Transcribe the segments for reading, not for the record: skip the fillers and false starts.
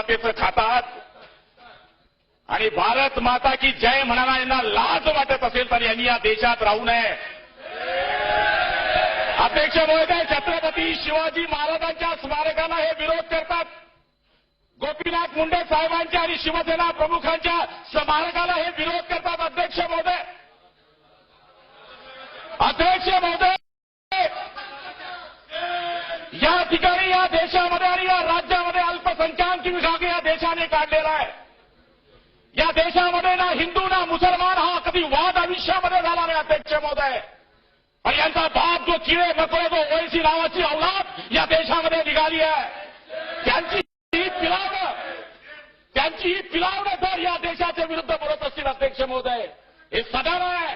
मातेचं खातात आणि भारत माता की जय म्हणायला यांना लाज वाटत असेल तर यांनी या देशात राहू नये. अध्यक्ष महोदय, छत्रपती शिवाजी महाराजांच्या स्मारकाला हे विरोध करतात. गोपीनाथ मुंडे साहेबांच्या आणि शिवसेना प्रमुखांच्या स्मारकाला हे विरोध करतात. अध्यक्ष महोदय, या ठिकाणी या देशामध्ये आणि या राज्यामध्ये अल्पसंख्याक विभाग या देशाने काढलेला आहे. या देशामध्ये ना हिंदू ना मुसलमान हा कधी वाद आयुष्यामध्ये झाला नाही. अध्यक्ष महोदय, आणि यांचा बाप जो किळे नको जो ओळशी नावाची अवलाद या देशामध्ये निघाली आहे, त्यांची ही पिलावणं तर या देशाच्या विरुद्ध बोलत असतील. अध्यक्ष महोदय, हे सदन आहे.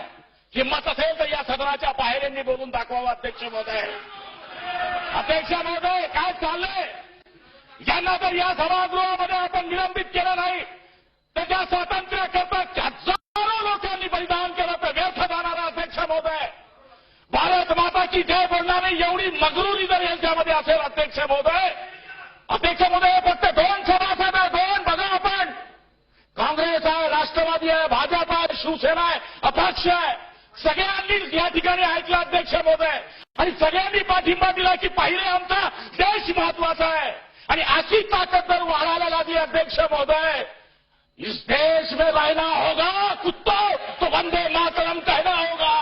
हिंमत असेल तर या सदनाच्या बाहेर यांनी बोलून दाखवावं. अध्यक्ष महोदय, काय चाललंय? यांना जर या सभागृहामध्ये आपण निलंबित केलं नाही तर त्या स्वातंत्र्याकरता हजारो लोकांनी बलिदान केलं तर व्यर्थ जाणार. अध्यक्ष महोदय, भारत माता की जय बोलणारी एवढी मगरुरी जर यांच्यामध्ये असेल अध्यक्ष महोदय, फक्त दोन सभासद आहे, दोन बघा आपण. काँग्रेस आहे, राष्ट्रवादी आहे, भाजप आहे, शिवसेना आहे, अपक्ष आहे. सगळ्यांनी या ठिकाणी ऐकलं अध्यक्ष महोदय, आणि सगळ्यांनी पाठिंबा दिला की पहिले आमचा देश महत्वाचा आहे. आणि अशी ताकद जर वाढायला लागली अध्यक्ष महोदय, इस देश में रहना होगा कुत्तों तो वंदे मातरम कहना होगा.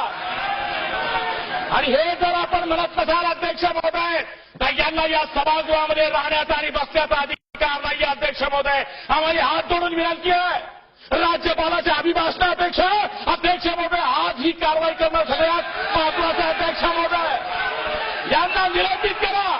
आणि हे जर आपण म्हणत नसाल अध्यक्ष महोदय तर यांना या सभागृहामध्ये राहण्याचा आणि बसण्याचा अधिकार नाही. अध्यक्ष महोदय, आम्हाला हात जोडून विनंती आहे, राज्यपालाच्या अभिभाषणापेक्षा अध्यक्ष महोदय आज ही कारवाई करणं सगळ्यात महत्वाचं. अध्यक्ष महोदय, यांना निलंबित करा.